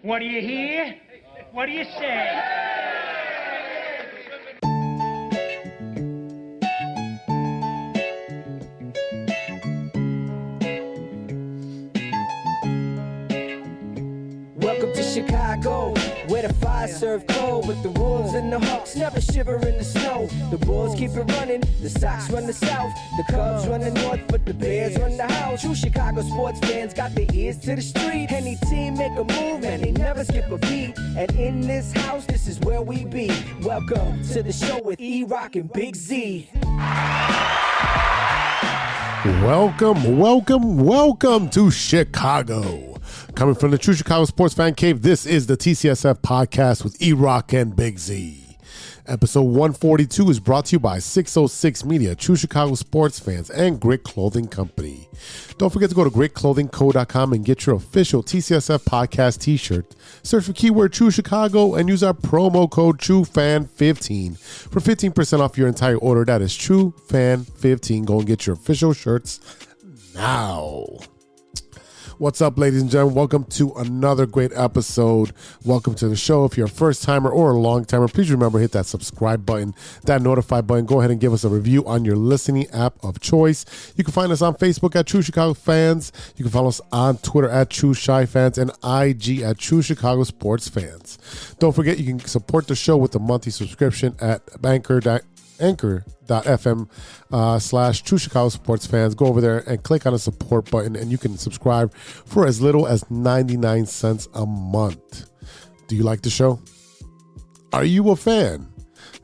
What do you hear? What do you say? Welcome to Chicago, where the fire serve cold, with the Wolves and the Hawks never shiver in the snow. The Bulls keep it running, the Sox run the South, the Cubs run the North, but the Bears run the house. True Chicago sports fans got their ears to the street. Any team make a move and they never skip a beat. And in this house, this is where we be. Welcome to the show with E-Rock and Big Z. Welcome to Chicago. Coming from the True Chicago Sports Fan Cave, this is the TCSF podcast with E-Rock and Big Z. Episode 142 is brought to you by 606 Media, True Chicago Sports Fans, and Grit Clothing Company. Don't forget to go to gritclothingco.com and get your official TCSF podcast t-shirt. Search for keyword True Chicago and use our promo code TrueFan15 for 15% off your entire order. That is TrueFan15. Go and get your official shirts now. What's up, ladies and gentlemen? Welcome to another great episode. Welcome to the show. If you're a first timer or a long timer, please remember hit that subscribe button, that notify button. Go ahead and give us a review on your listening app of choice. You can find us on Facebook at True Chicago Fans. You can follow us on Twitter at True Chi Fans and IG at True Chicago Sports Fans. Don't forget you can support the show with a monthly subscription at anchor.fm/True Chicago Sports Fans. Go over there and click on the support button and you can subscribe for as little as 99 cents a month. Do you like the show? Are you a fan?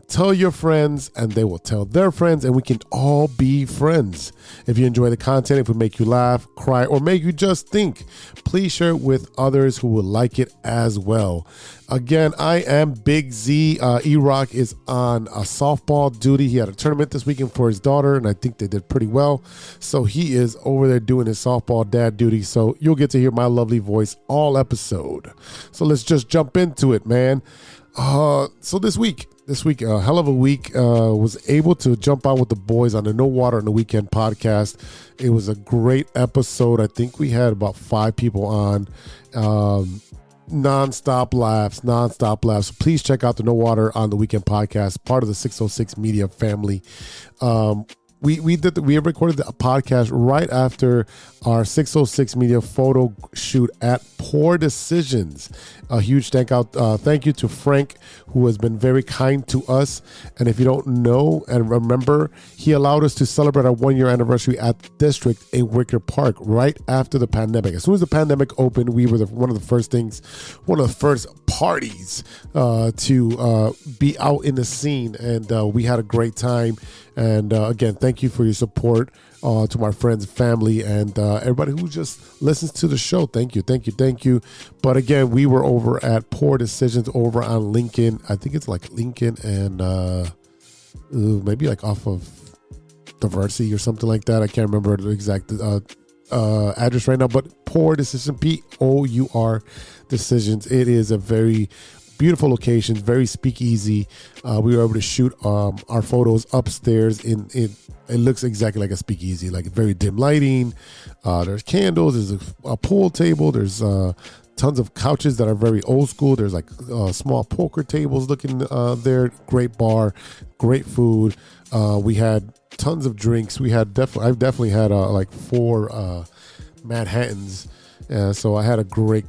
Tell your friends and they will tell their friends and we can all be friends. If you enjoy the content, if we make you laugh, cry, or make you just think, please share it with others who will like it as well. Again, I am Big Z. E-Rock is on a softball duty. He had a tournament this weekend for his daughter, and I think they did pretty well. So he is over there doing his softball dad duty. So you'll get to hear my lovely voice all episode. So let's just jump into it, man. So this week, a hell of a week. Was able to jump on with the boys on the No Water on the Weekend podcast. It was a great episode. I think we had about 5 people on. Non-stop laughs. So please check out the No Water on the Weekend podcast, part of the 606 Media family. We recorded a podcast right after our 606 Media photo shoot at Poor Decisions. A huge thank you to Frank, who has been very kind to us. And if you don't know and remember, he allowed us to celebrate our 1-year anniversary at the District in Wicker Park right after the pandemic. As soon as the pandemic opened, we were one of the first parties to be out in the scene, and we had a great time. And again, thank you for your support to my friends, family, and everybody who just listens to the show. Thank you. But again, we were over at Poor Decisions over on Lincoln. I think it's like Lincoln and maybe like off of Diversity or something like that. I can't remember the exact address right now, but Poor Decision, P-O-U-R Decisions. It is a very beautiful location, very speakeasy. We were able to shoot our photos upstairs. It looks exactly like a speakeasy, like very dim lighting. There's candles. There's a pool table. There's tons of couches that are very old school. There's like small poker tables looking there. Great bar, great food. We had tons of drinks. I've definitely had like 4 Manhattans. So I had a great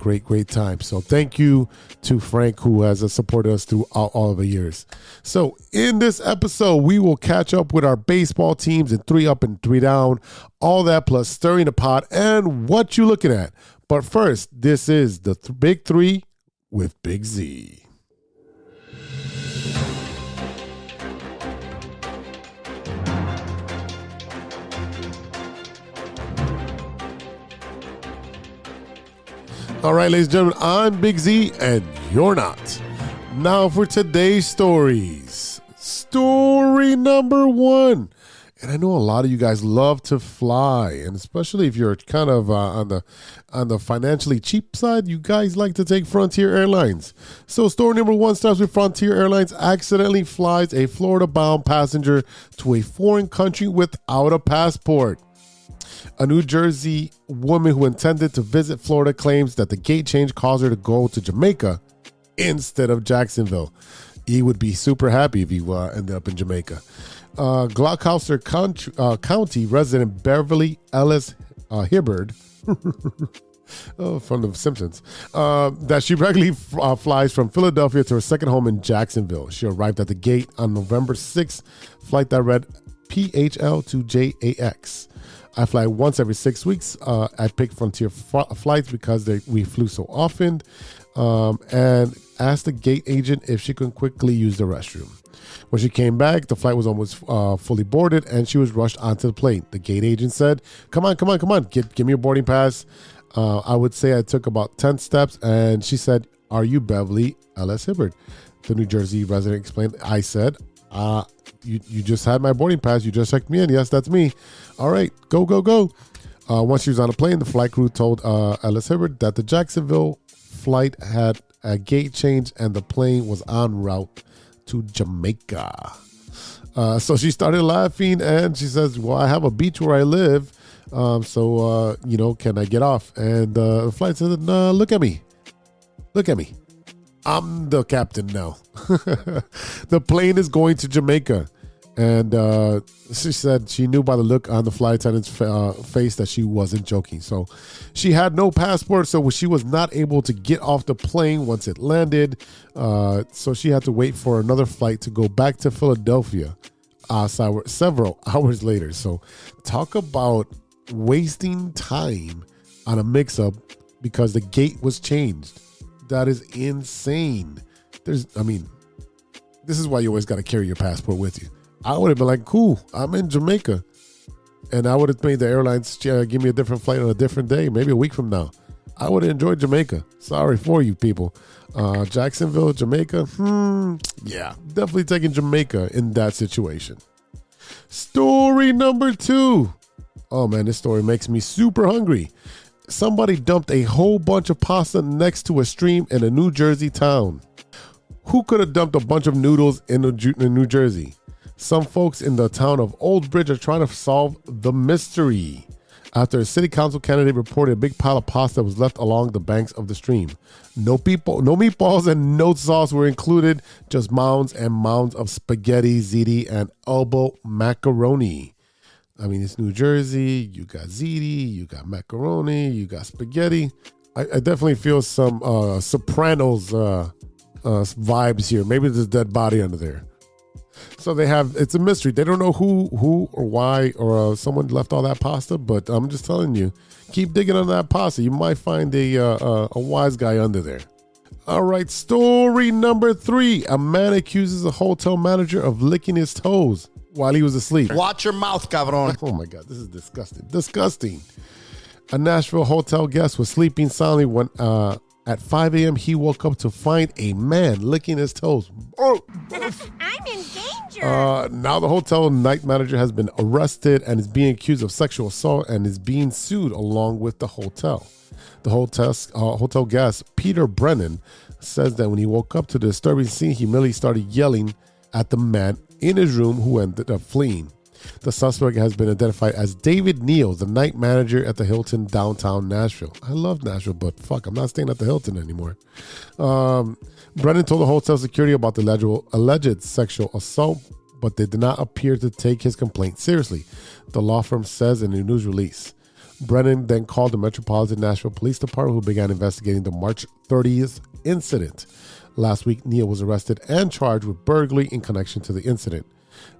time. So thank you to Frank, who has supported us through all of the years. So in this episode, we will catch up with our baseball teams in 3 up and 3 down, all that plus stirring the pot and what you looking at. But first, this is the Big 3 with Big Z. All right, ladies and gentlemen, I'm Big Z, and you're not. Now for today's stories. Story number 1. And I know a lot of you guys love to fly, and especially if you're kind of on the financially cheap side, you guys like to take Frontier Airlines. So story number 1 starts with Frontier Airlines accidentally flies a Florida-bound passenger to a foreign country without a passport. A New Jersey woman who intended to visit Florida claims that the gate change caused her to go to Jamaica instead of Jacksonville. He would be super happy if he ended up in Jamaica. Gloucester County resident Beverly Ellis Hibbard from The Simpsons, that she regularly flies from Philadelphia to her second home in Jacksonville. She arrived at the gate on November 6th, flight that read PHL to JAX. I fly once every 6 weeks. I picked Frontier flights because we flew so often, and asked the gate agent if she could quickly use the restroom. When she came back, the flight was almost fully boarded, and she was rushed onto the plane. The gate agent said, come on, give me a boarding pass. I would say I took about 10 steps, and she said, are you Beverly Ellis Hibbard? The New Jersey resident explained. I said, you just had my boarding pass. You just checked me in. Yes, that's me. All right, go. Once she was on the plane, the flight crew told Ellis Hibbard that the Jacksonville flight had a gate change and the plane was en route to Jamaica. So she started laughing, and she says, well, I have a beach where I live. Can I get off? And the flight said, no, look at me. I'm the captain now. The plane is going to Jamaica. And she said she knew by the look on the flight attendant's face that she wasn't joking. So she had no passport, so she was not able to get off the plane once it landed. So she had to wait for another flight to go back to Philadelphia several hours later. So talk about wasting time on a mix-up because the gate was changed. That is insane. This is why you always got to carry your passport with you. I would have been like, cool, I'm in Jamaica. And I would have made the airlines give me a different flight on a different day, maybe a week from now. I would have enjoyed Jamaica. Sorry for you people. Jacksonville, Jamaica, yeah, definitely taking Jamaica in that situation. Story number 2. Oh man, this story makes me super hungry. Somebody dumped a whole bunch of pasta next to a stream in a New Jersey town. Who could have dumped a bunch of noodles in New Jersey? Some folks in the town of Old Bridge are trying to solve the mystery after a city council candidate reported a big pile of pasta was left along the banks of the stream. No meatballs and no sauce were included, just mounds and mounds of spaghetti, ziti, and elbow macaroni. I mean, it's New Jersey. You got ziti, you got macaroni, you got spaghetti. I definitely feel some Sopranos vibes here. Maybe there's a dead body under there. So it's a mystery. They don't know who or why or someone left all that pasta, but I'm just telling you, keep digging on that pasta. You might find a wise guy under there. All right, story number 3. A man accuses a hotel manager of licking his toes while he was asleep. Watch your mouth, cabron. Oh my God, this is disgusting. A Nashville hotel guest was sleeping soundly when at 5 a.m. he woke up to find a man licking his toes. Oh. I'm in danger. Now the hotel night manager has been arrested and is being accused of sexual assault and is being sued along with the hotel. The hotel guest, Peter Brennan, says that when he woke up to the disturbing scene, he merely started yelling at the man in his room who ended up fleeing. The suspect has been identified as David Neal, the night manager at the Hilton downtown Nashville. I love Nashville, but fuck, I'm not staying at the Hilton anymore. Brennan told the hotel security about the alleged sexual assault, but they did not appear to take his complaint seriously, the law firm says in a news release. Brennan then called the Metropolitan Nashville Police Department, who began investigating the March 30th incident. Last week, Neal was arrested and charged with burglary in connection to the incident.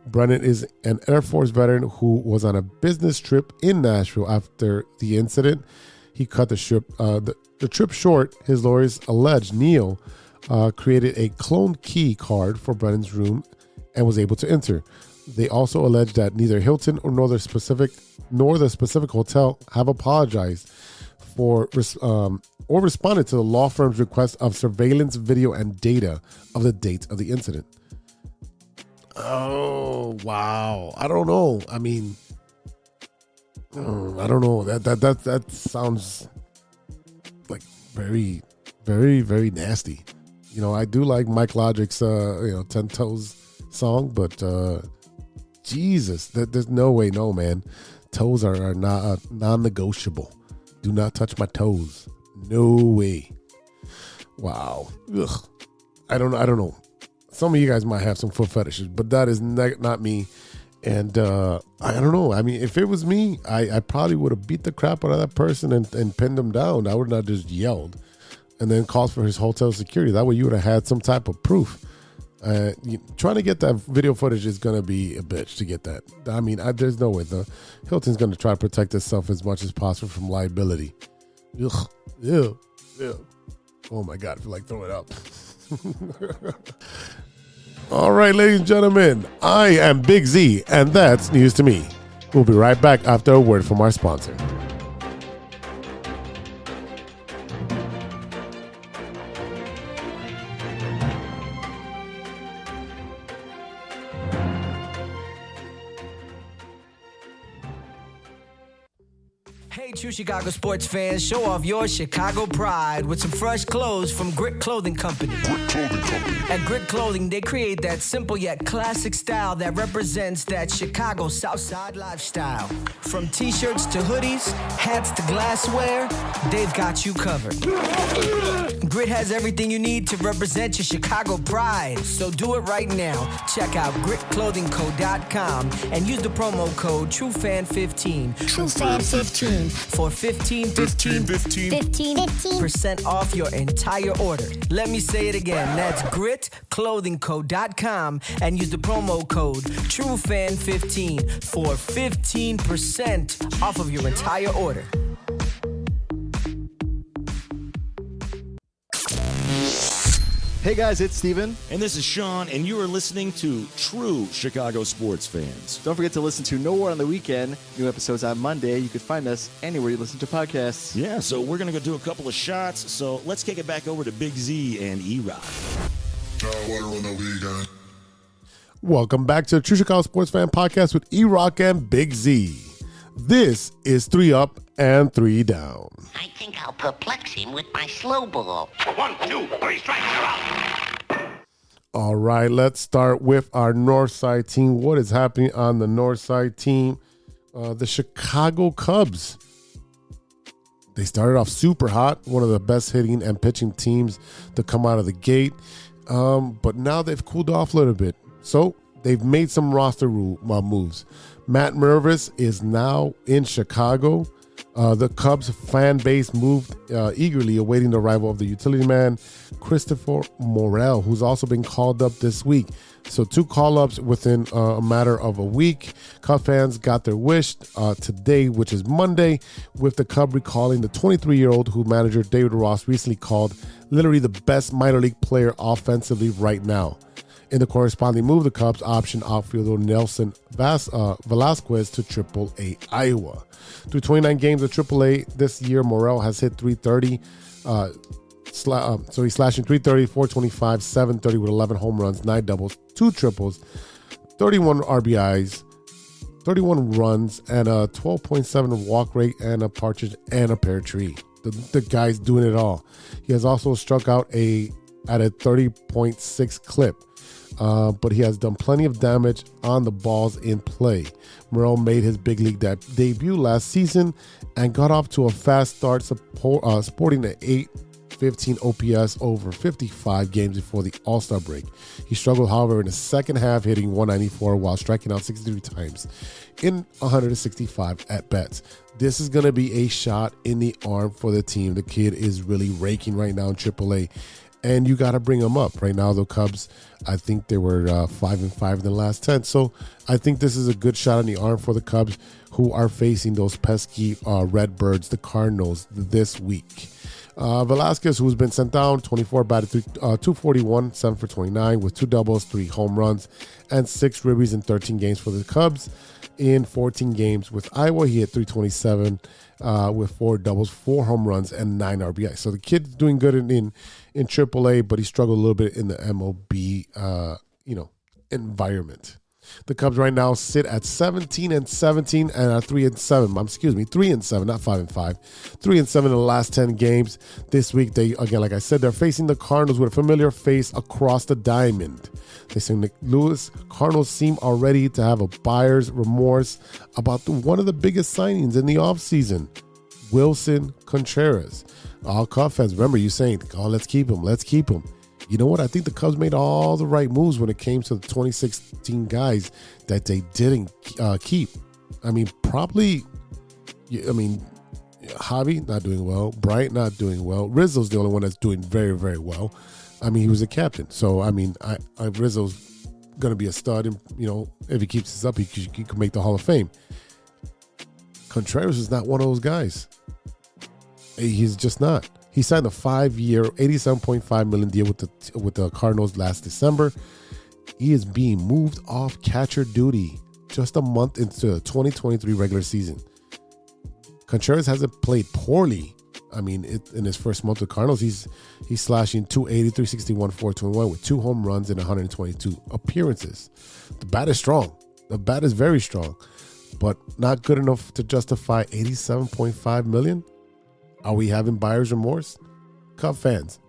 Brennan is an Air Force veteran who was on a business trip in Nashville after the incident. He cut the trip short. His lawyers allege Neal created a cloned key card for Brennan's room and was able to enter. They also allege that neither Hilton nor the specific hotel have apologized for or responded to the law firm's request of surveillance video and data of the date of the incident. Oh, wow. I don't know. I mean, I don't know. That sounds like very, very, very nasty. You know, I do like Mike Logic's 10 Toes song, but Jesus, there's no way, no, man. Toes are not non-negotiable. Do not touch my toes. No way. Wow. Ugh. I don't know. Some of you guys might have some foot fetishes, but that is not me. And I don't know. I mean, if it was me, I probably would have beat the crap out of that person and pinned him down. I would not just yelled and then called for his hotel security. That way you would have had some type of proof. Trying to get that video footage is going to be a bitch to get that. I mean, there's no way. The Hilton's going to try to protect itself as much as possible from liability. Ugh. Ew. Ew. Oh my God, I feel like throwing up. All right, ladies and gentlemen, I am Big Z, and that's news to me. We'll be right back after a word from our sponsor. Hey, true Chicago sports fans, show off your Chicago pride with some fresh clothes from Grit Clothing Company. At Grit Clothing, they create that simple yet classic style that represents that Chicago Southside lifestyle. From t-shirts to hoodies, hats to glassware, they've got you covered. Grit has everything you need to represent your Chicago pride, so do it right now. Check out gritclothingco.com and use the promo code TrueFan15. TrueFan15. For 15% off your entire order. Let me say it again. That's gritclothingco.com and use the promo code TrueFan15 for 15% off of your entire order. Hey guys, it's Steven. And this is Sean, and you are listening to True Chicago Sports Fans. Don't forget to listen to No War on the Weekend. New episodes on Monday. You can find us anywhere you listen to podcasts. Yeah, so we're going to go do a couple of shots. So let's kick it back over to Big Z and E-Rock. Welcome back to the True Chicago Sports Fan Podcast with E-Rock and Big Z. This is 3 Up and 3 Down. I think I'll perplex him with my slow ball. 1, 2, 3 strikes, you're out. All right, let's start with our North Side team. What is happening on the North Side team? The Chicago Cubs. They started off super hot, one of the best hitting and pitching teams to come out of the gate. But now they've cooled off a little bit. So they've made some roster moves. Matt Mervis is now in Chicago. The Cubs fan base moved eagerly awaiting the arrival of the utility man, Christopher Morel, who's also been called up this week. So 2 call-ups within a matter of a week. Cub fans got their wish today, which is Monday, with the Cub recalling the 23-year-old who manager David Ross recently called literally the best minor league player offensively right now. In the corresponding move, the Cubs optioned outfielder Nelson Velasquez to AAA Iowa. Through 29 games of AAA this year, Morel has hit .330. So he's slashing .330, .425, .730 with 11 home runs, 9 doubles, 2 triples, 31 RBIs, 31 runs, and a 12.7 walk rate, and a partridge and a pear tree. The guy's doing it all. He has also struck out at a 30.6 clip. But he has done plenty of damage on the balls in play. Morel made his big league debut last season and got off to a fast start, sporting an .815 OPS over 55 games before the All-Star break. He struggled, however, in the second half, hitting .194 while striking out 63 times in 165 at-bats. This is going to be a shot in the arm for the team. The kid is really raking right now in AAA. And you got to bring them up. Right now, the Cubs, I think they were 5-5 in the last 10. So I think this is a good shot in the arm for the Cubs, who are facing those pesky Redbirds, the Cardinals, this week. Velasquez, who's been sent down, 24 batted, 241, 7 for 29, with 2 doubles, 3 home runs, and 6 ribbies in 13 games for the Cubs. In 14 games with Iowa, he hit .327 with 4 doubles, 4 home runs, and 9 RBI. So the kid's doing good in AAA, but he struggled a little bit in the MLB, environment. The Cubs right now sit at 17-17 and are 3-7. 3-7, not 5-5. 3-7 in the last 10 games. This week, they again, like I said, they're facing the Cardinals with a familiar face across the diamond. They say Nick Lewis. Cardinals seem already to have a buyer's remorse about one of the biggest signings in the offseason, Wilson Contreras. All Cubs fans, remember you saying, "Oh, let's keep him. Let's keep him." You know what? I think the Cubs made all the right moves when it came to the 2016 guys that they didn't keep. I mean, probably, Javi not doing well. Bryant not doing well. Rizzo's the only one that's doing very, very well. I mean, he was a captain. So, I mean, Rizzo's going to be a stud. And, if he keeps this up, he could make the Hall of Fame. Contreras is not one of those guys. He's just not. He signed a 5-year, $87.5 million deal with the Cardinals last December. He is being moved off catcher duty just a month into the 2023 regular season. Contreras hasn't played poorly. I mean, in his first month with Cardinals, he's slashing 280, 361, 421 with 2 home runs in 122 appearances. The bat is strong. The bat is very strong, but not good enough to justify $87.5 million. Are we having buyer's remorse? Cub fans,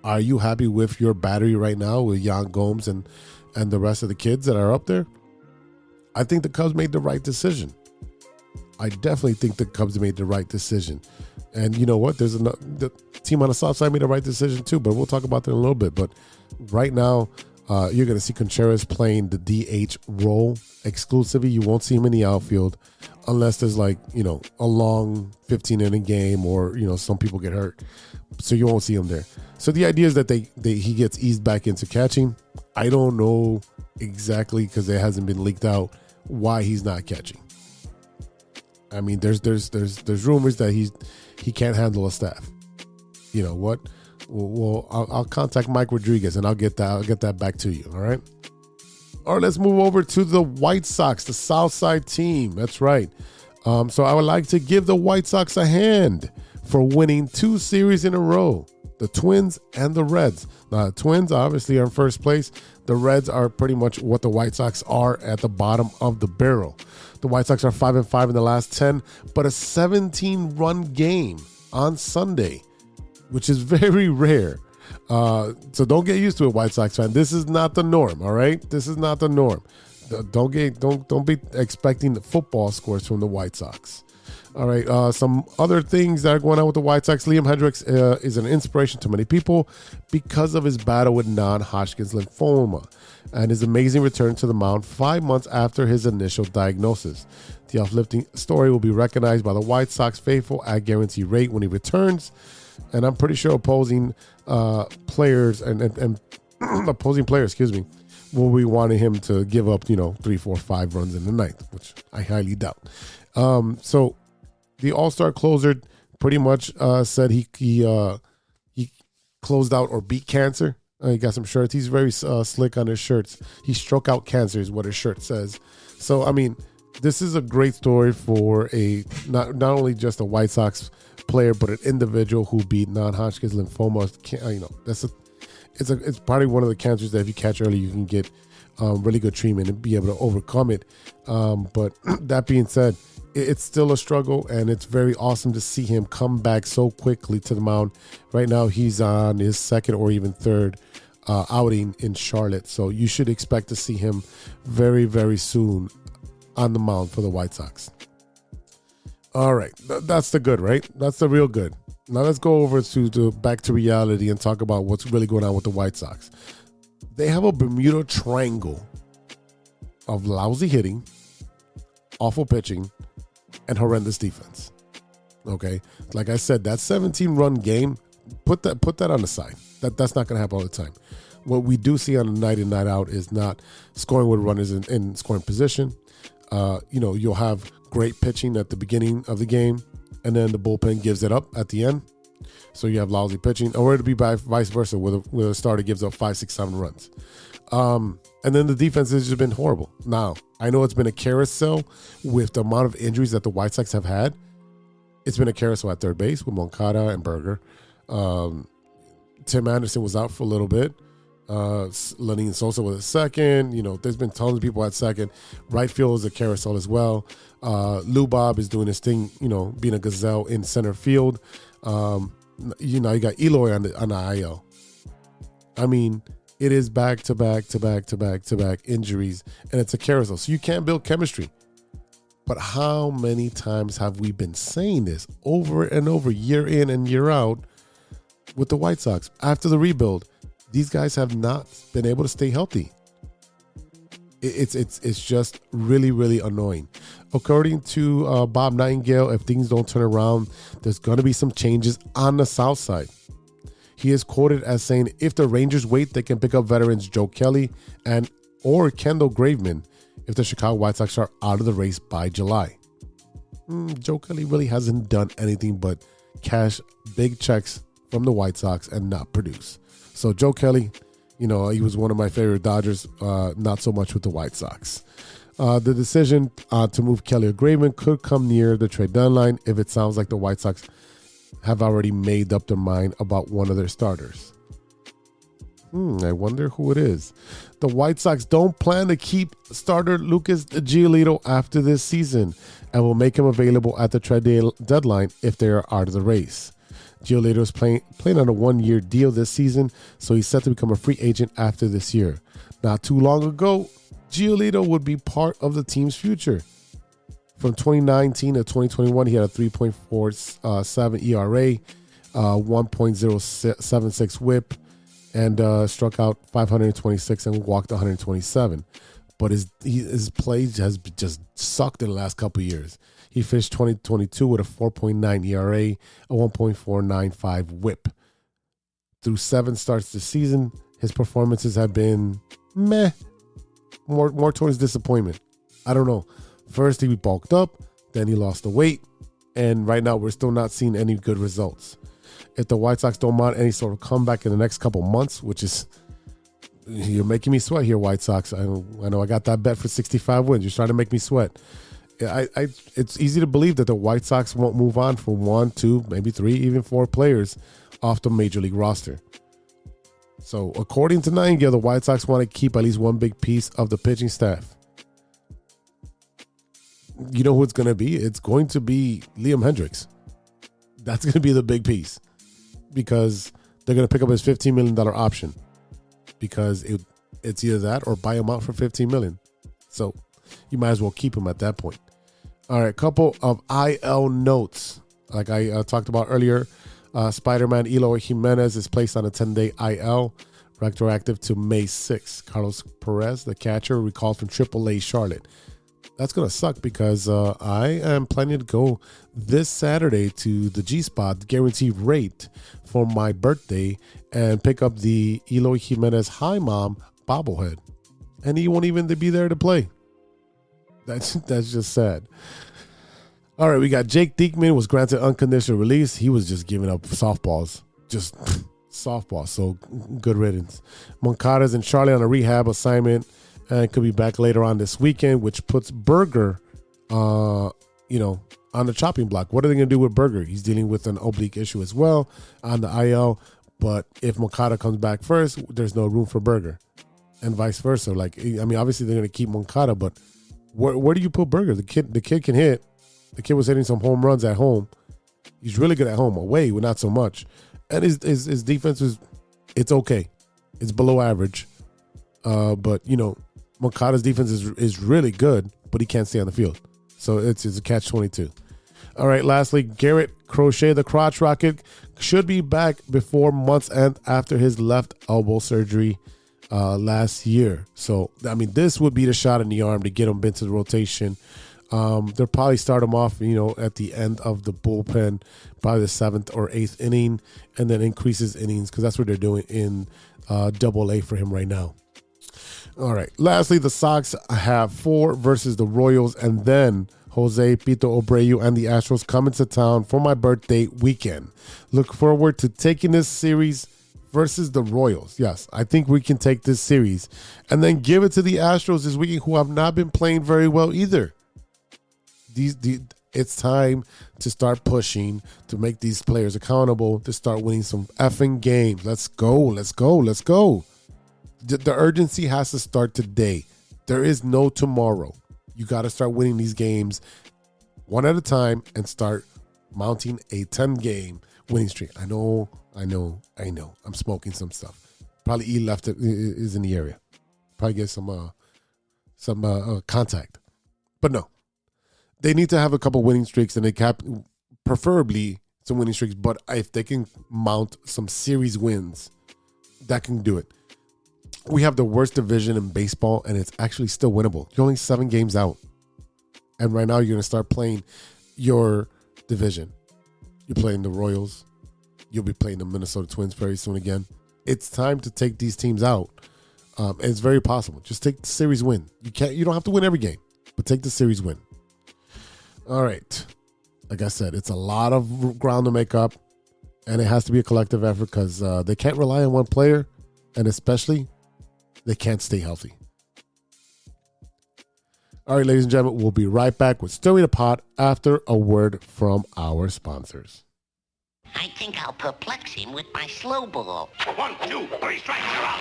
are you happy with your battery right now with Yan Gomes and the rest of the kids that are up there? I think the Cubs made the right decision. I definitely think the Cubs made the right decision. And you know what? The team on the south side made the right decision too, but we'll talk about that in a little bit. But right now, you're going to see Contreras playing the DH role exclusively. You won't see him in the outfield unless there's a long 15-inning game or, some people get hurt. So you won't see him there. So the idea is that he gets eased back into catching. I don't know exactly, because it hasn't been leaked out, why he's not catching. I mean, there's rumors that he can't handle a staff. You know what? Well, I'll contact Mike Rodriguez and I'll get that back to you. All right. All right. Let's move over to the White Sox, the Southside team. That's right. So I would like to give the White Sox a hand for winning 2 series in a row. The Twins and the Reds. Now, the Twins obviously are in first place. The Reds are pretty much what the White Sox are at the bottom of the barrel. The White Sox are 5-5 in the last 10, but a 17-run game on Sunday, which is very rare. So don't get used to it, White Sox fan. This is not the norm, all right? This is not the norm. Don't be expecting the football scores from the White Sox. All right, some other things that are going on with the White Sox. Liam Hendriks is an inspiration to many people because of his battle with non-Hodgkin's lymphoma and his amazing return to the mound 5 months after his initial diagnosis. The uplifting story will be recognized by the White Sox faithful at guarantee rate when he returns, and I'm pretty sure opposing players and opposing players, will be wanting him to give up, 3, 4, 5 runs in the ninth, which I highly doubt. So the All-Star closer pretty much said he closed out or beat cancer. He got some shirts. He's very slick on his shirts. He struck out cancer is what his shirt says. So, I mean, this is a great story for not only just a White Sox player, but an individual who beat non-Hodgkin's lymphoma. It's probably one of the cancers that if you catch early, you can get really good treatment and be able to overcome it. But that being said, it's still a struggle, and it's very awesome to see him come back so quickly to the mound. Right now, he's on his second or even third outing in Charlotte, so you should expect to see him very, very soon on the mound for the White Sox. All right, that's the good, right? That's the real good. Now let's go over back to reality and talk about what's really going on with the White Sox. They have a Bermuda Triangle of lousy hitting, awful pitching, and horrendous defense. Okay, like I said, that 17-run game, put that on the side. That's not going to happen all the time. What we do see on a night in, night out is not scoring with runners in scoring position. You'll have great pitching at the beginning of the game, and then the bullpen gives it up at the end. So you have lousy pitching, or it'll be vice versa, where a starter gives up 5, 6, 7 runs. And then the defense has just been horrible. Now, I know it's been a carousel with the amount of injuries that the White Sox have had. It's been a carousel at third base with Moncada and Berger. Tim Anderson was out for a little bit. Lenyn Sosa with a second. There's been tons of people at second. Right field is a carousel as well. Lou Bob is doing his thing, being a gazelle in center field. You got Eloy on the IL. I mean, it is back to back injuries, and it's a carousel. So you can't build chemistry. But how many times have we been saying this over and over, year in and year out, with the White Sox? After the rebuild, these guys have not been able to stay healthy. It's just really, really annoying. According to Bob Nightingale, if things don't turn around, there's going to be some changes on the South side. He is quoted as saying, if the Rangers wait, they can pick up veterans Joe Kelly or Kendall Graveman if the Chicago White Sox are out of the race by July. Joe Kelly really hasn't done anything but cash big checks from the White Sox and not produce. So Joe Kelly, he was one of my favorite Dodgers, not so much with the White Sox. The decision to move Kelly or Graveman could come near the trade deadline if it sounds like the White Sox have already made up their mind about one of their starters. I wonder who it is. The White Sox don't plan to keep starter Lucas Giolito after this season and will make him available at the trade deadline if they are out of the race. Giolito is playing on a one-year deal this season, so he's set to become a free agent after this year. Not too long ago, Giolito would be part of the team's future. From 2019 to 2021, he had a 3.47 ERA, 1.076 WHIP, and struck out 526 and walked 127. But his play has just sucked in the last couple of years. He finished 2022 with a 4.9 ERA, a 1.495 WHIP. Through 7 starts this season, his performances have been meh, more towards disappointment. I don't know. First, he bulked up, then he lost the weight, and right now we're still not seeing any good results. If the White Sox don't mount any sort of comeback in the next couple months, which is, you're making me sweat here, White Sox. I know I got that bet for 65 wins. You're trying to make me sweat. It's easy to believe that the White Sox won't move on from 1, 2, maybe 3, even 4 players off the major league roster. So according to Nightingale, the White Sox want to keep at least one big piece of the pitching staff. You know who it's going to be? It's going to be Liam Hendricks. That's going to be the big piece because they're going to pick up his $15 million option because it's either that or buy him out for $15 million. So you might as well keep him at that point. All right, couple of IL notes. Like I talked about earlier, Spider-Man Eloy Jimenez is placed on a 10-day IL, retroactive to May 6th. Carlos Perez, the catcher, recalled from AAA Charlotte. That's going to suck because I am planning to go this Saturday to the G-Spot, guaranteed rate, for my birthday and pick up the Eloy Jimenez Hi Mom bobblehead. And he won't even be there to play. That's just sad. All right, we got Jake Diekman was granted unconditional release. He was just giving up softballs. Just softballs. So good riddance. Moncada's in Charlotte on a rehab assignment and could be back later on this weekend, which puts Berger, on the chopping block. What are they going to do with Berger? He's dealing with an oblique issue as well on the IL. But if Moncada comes back first, there's no room for Berger, and vice versa. Obviously they're going to keep Moncada, but where do you put Berger? The kid can hit. The kid was hitting some home runs at home. He's really good at home. Away, not so much. And his defense it's okay. It's below average. But Moncada's defense is really good, but he can't stay on the field. So it's a catch-22. All right, lastly, Garrett Crochet, the crotch rocket, should be back before month's end after his left elbow surgery last year. So, this would be the shot in the arm to get him into the rotation. They'll probably start him off, at the end of the bullpen, probably the 7th or 8th inning, and then increase his innings because that's what they're doing in Double-A for him right now. All right. Lastly, the Sox have 4 versus the Royals, and then Jose Pito Abreu and the Astros coming to town for my birthday weekend. Look forward to taking this series versus the Royals. Yes, I think we can take this series and then give it to the Astros this weekend, who have not been playing very well either. It's time to start pushing, to make these players accountable, to start winning some effing games. Let's go. The urgency has to start today. There is no tomorrow. You got to start winning these games one at a time and start mounting a 10-game winning streak. I know. I'm smoking some stuff. Probably E left is in the area. Probably get some contact. But no, they need to have a couple winning streaks, and they preferably some winning streaks. But if they can mount some series wins, that can do it. We have the worst division in baseball, and it's actually still winnable. You're only 7 games out. And right now, you're going to start playing your division. You're playing the Royals. You'll be playing the Minnesota Twins very soon again. It's time to take these teams out. And it's very possible. Just take the series win. You don't have to win every game, but take the series win. All right. Like I said, it's a lot of ground to make up, and it has to be a collective effort because they can't rely on one player, and especially they can't stay healthy. All right, ladies and gentlemen, we'll be right back with Stirring the Pot after a word from our sponsors. I think I'll perplex him with my slow ball. 1, 2, 3 strikes, you're out.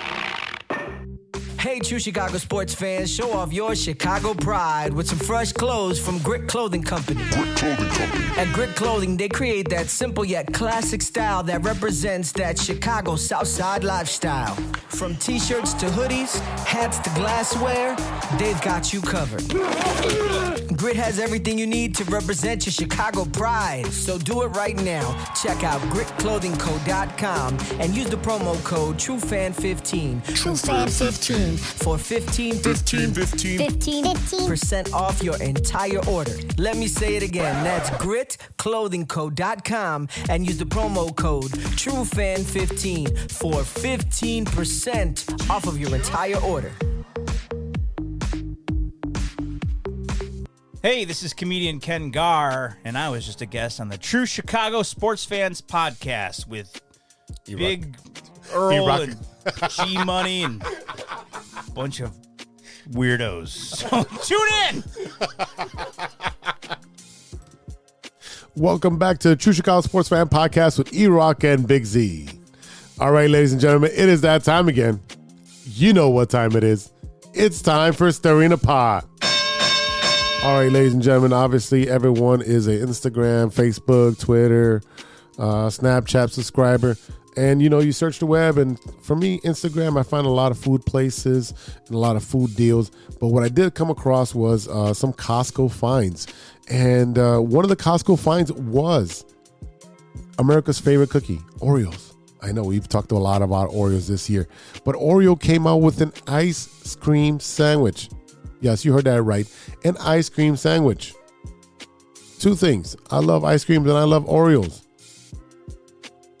Hey, true Chicago sports fans, show off your Chicago pride with some fresh clothes from Grit Clothing Company. At Grit Clothing, they create that simple yet classic style that represents that Chicago Southside lifestyle. From t-shirts to hoodies, hats to glassware, they've got you covered. Grit has everything you need to represent your Chicago pride, so do it right now. Check out gritclothingco.com and use the promo code TrueFan15. TrueFan15. For 15% off your entire order. Let me say it again. That's gritclothingco.com and use the promo code TrueFan15 for 15% off of your entire order. Hey, this is comedian Ken Garr, and I was just a guest on the True Chicago Sports Fans podcast with Big Earl and G-Money and a bunch of weirdos. So tune in! Welcome back to the True Chicago Sports Fan Podcast with E-Rock and Big Z. All right, ladies and gentlemen, it is that time again. You know what time it is. It's time for Stirring the Pot. All right, ladies and gentlemen, obviously everyone is an Instagram, Facebook, Twitter, Snapchat subscriber. And, you search the web, and for me, Instagram, I find a lot of food places and a lot of food deals. But what I did come across was some Costco finds. And one of the Costco finds was America's favorite cookie, Oreos. I know we've talked a lot about Oreos this year, but Oreo came out with an ice cream sandwich. Yes, you heard that right. An ice cream sandwich. 2 things. I love ice creams and I love Oreos.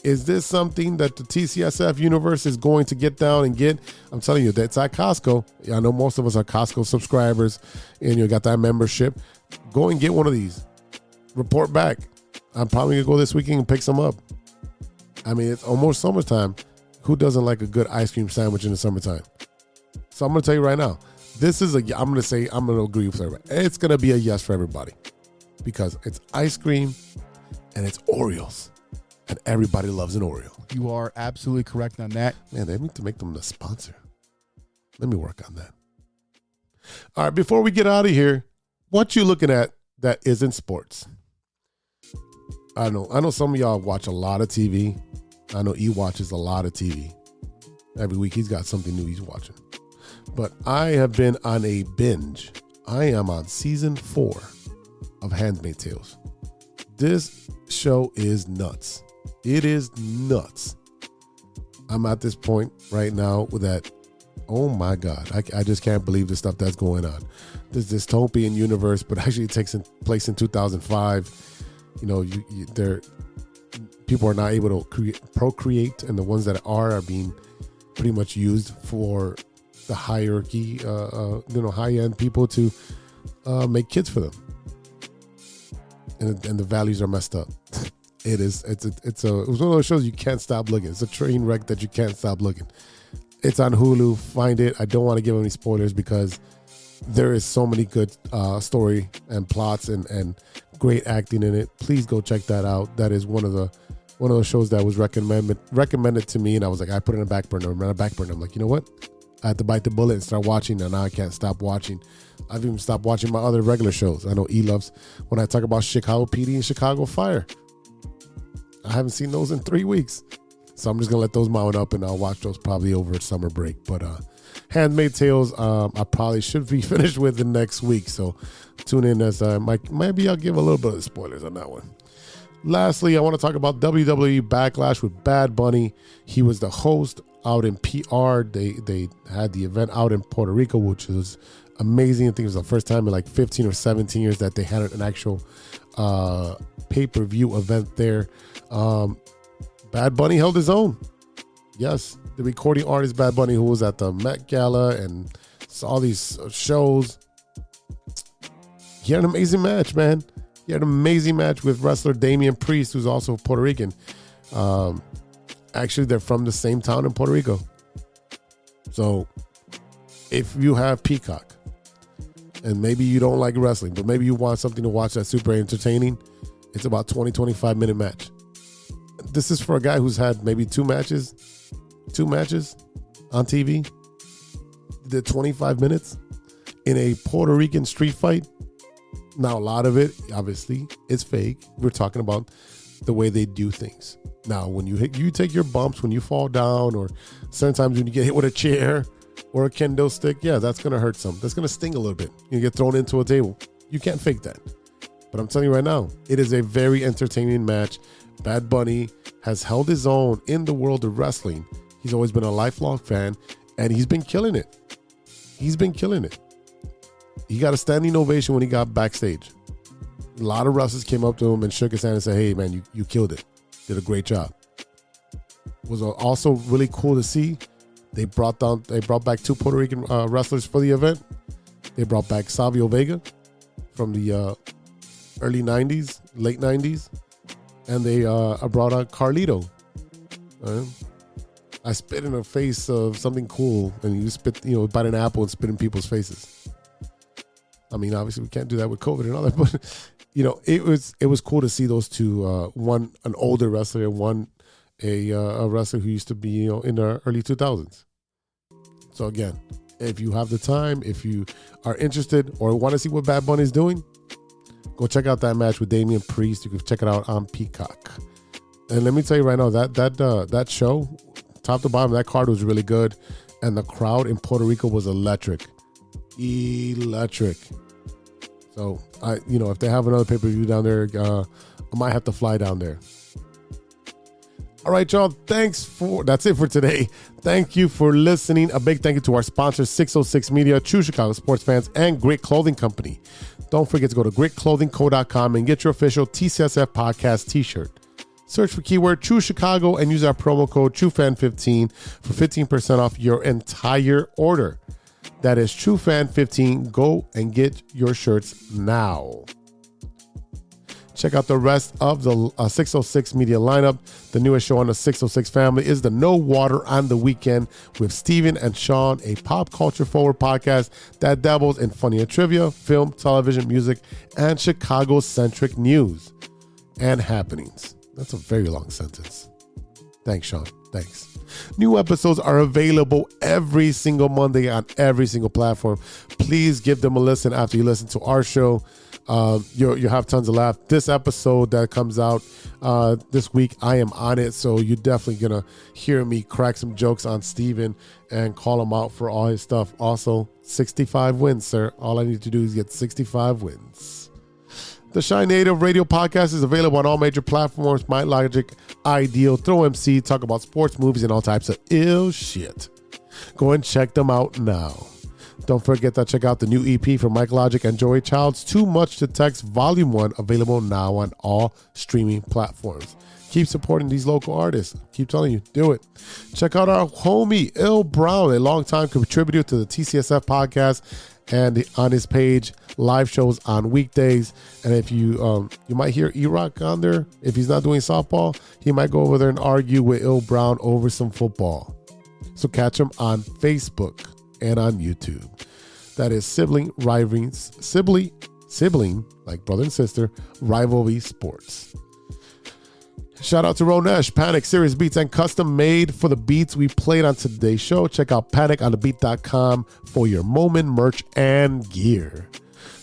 Is this something that the TCSF universe is going to get down and get? I'm telling you, that's at Costco. I know most of us are Costco subscribers and you got that membership. Go and get one of these. Report back. I'm probably going to go this weekend and pick some up. I mean, it's almost summertime. Who doesn't like a good ice cream sandwich in the summertime? So I'm going to tell you right now, I'm going to agree with everybody. It's going to be a yes for everybody because it's ice cream and it's Oreos. And everybody loves an Oreo. You are absolutely correct on that. Man, they need to make them the sponsor. Let me work on that. All right, before we get out of here, what you looking at that isn't sports? I know some of y'all watch a lot of TV. I know E watches a lot of TV. Every week he's got something new he's watching. But I have been on a binge. I am on season 4 of Handmaid's Tales. This show is nuts. It is nuts. I'm at this point right now with that, oh my God, I just can't believe the stuff that's going on. This dystopian universe, but actually it takes place in 2005. People are not able to procreate, and the ones that are being pretty much used for the hierarchy, high-end people to make kids for them. And the values are messed up. It's one of those shows you can't stop looking. It's a train wreck that you can't stop looking. It's on Hulu. Find it. I don't want to give any spoilers because there is so many good story and plots and great acting in it. Please go check that out. That is one of those shows that was recommended to me, and I was like, I put it in a back burner. I'm on a back burner. I'm like, you know what? I had to bite the bullet and start watching, and now I can't stop watching. I've even stopped watching my other regular shows. I know E loves when I talk about Chicago PD and Chicago Fire. I haven't seen those in 3 weeks. So I'm just going to let those mount up, and I'll watch those probably over summer break. But Handmaid's Tales, I probably should be finished with the next week. So tune in as maybe I'll give a little bit of spoilers on that one. Lastly, I want to talk about WWE Backlash with Bad Bunny. He was the host out in PR. They had the event out in Puerto Rico, which was amazing. I think it was the first time in like 15 or 17 years that they had an actual pay-per-view event there. Bad Bunny held his own. Yes, the recording artist Bad Bunny, who was at the Met Gala and saw these shows. He had an amazing match, man. He had an amazing match with wrestler Damian Priest, who's also Puerto Rican. Actually, they're from the same town in Puerto Rico. So if you have Peacock, and maybe you don't like wrestling, but maybe you want something to watch that's super entertaining, it's about 20-25 minute match. This is for a guy who's had maybe two matches on TV. Did 25 minutes in a Puerto Rican street fight. Now, a lot of it, obviously, is fake. We're talking about the way they do things. Now, when you take your bumps, when you fall down, or sometimes when you get hit with a chair or a kendo stick, yeah, that's going to hurt some. That's going to sting a little bit. You get thrown into a table. You can't fake that. But I'm telling you right now, it is a very entertaining match. Bad Bunny has held his own in the world of wrestling. He's always been a lifelong fan, and he's been killing it. He got a standing ovation when he got backstage. A lot of wrestlers came up to him and shook his hand and said, "Hey, man, you killed it. Did a great job." It was also really cool to see. They brought back two Puerto Rican wrestlers for the event. They brought back Savio Vega from the early 90s, late 90s. And they brought out Carlito. I spit in the face of something cool, and you spit, bite an apple and spit in people's faces. I mean, obviously we can't do that with COVID and all that, but it was cool to see those two. One an older wrestler, and one a wrestler who used to be in the early 2000s. So again, if you have the time, if you are interested or want to see what Bad Bunny is doing, go check out that match with Damian Priest. You can check it out on Peacock. And let me tell you right now, that show, top to bottom, that card was really good. And the crowd in Puerto Rico was electric. So, if they have another pay-per-view down there, I might have to fly down there. All right, y'all. That's it for today. Thank you for listening. A big thank you to our sponsors, 606 Media, True Chicago Sports Fans, and Grit Clothing Company. Don't forget to go to gritclothingco.com and get your official TCSF podcast t-shirt. Search for keyword True Chicago and use our promo code TrueFan15 for 15% off your entire order. That is TrueFan15. Go and get your shirts now. Check out the rest of the 606 Media lineup. The newest show on the 606 family is the No Water on the Weekend with Steven and Sean, a pop culture forward podcast that dabbles in funny trivia, film, television, music, and Chicago-centric news and happenings. That's a very long sentence. Thanks, Sean. Thanks. New episodes are available every single Monday on every single platform. Please give them a listen after you listen to our show. You'll have tons of laugh. This episode that comes out this week, I am on it, so you're definitely gonna hear me crack some jokes on Steven and call him out for all his stuff. Also, 65 wins, sir. All I need to do is get 65 wins. The Shine Native Radio Podcast is available on all major platforms. My Logic, Ideal, Throw MC, talk about sports, movies, and all types of ill shit. Go and check them out now. Don't forget to check out the new EP from Mike Logic and Joey Childs, Too Much to Text Volume 1, available now on all streaming platforms. Keep supporting these local artists. Keep telling you, do it. Check out our homie, Il Brown, a longtime contributor to the TCSF podcast, and on his page, live shows on weekdays. And if you might hear E-Rock on there. If he's not doing softball, he might go over there and argue with Il Brown over some football. So catch him on Facebook and on YouTube. That is sibling, like brother and sister, rivalry sports. Shout out to Ronesh, Panic, Serious Beats, and custom made for the beats we played on today's show. Check out paniconthebeat.com for your moment, merch, and gear.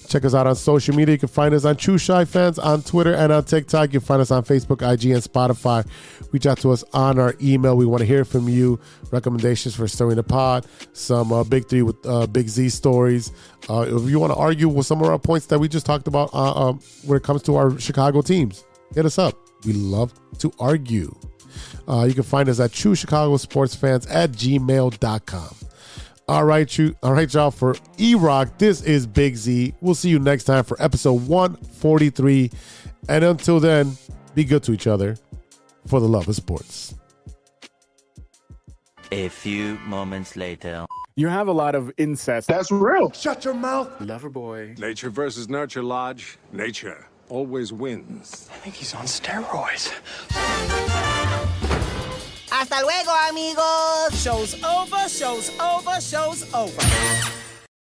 Check us out on social media. You can find us on True Shy Fans on Twitter and on TikTok. You can find us on Facebook, IG, and Spotify. Reach out to us on our email. We want to hear from you. Recommendations for Stirring the Pod. Some Big Three with Big Z stories. If you want to argue with some of our points that we just talked about when it comes to our Chicago teams, hit us up. We love to argue. You can find us at truechicagosportsfans@gmail.com. All right, y'all. For E-Rock, this is Big Z. We'll see you next time for episode 143. And until then, be good to each other for the love of sports. A few moments later. You have a lot of incest. That's real. Shut your mouth. Lover boy. Nature versus nurture, Lodge. Nature always wins. I think he's on steroids. Hasta luego, amigos. Show's over, show's over, show's over.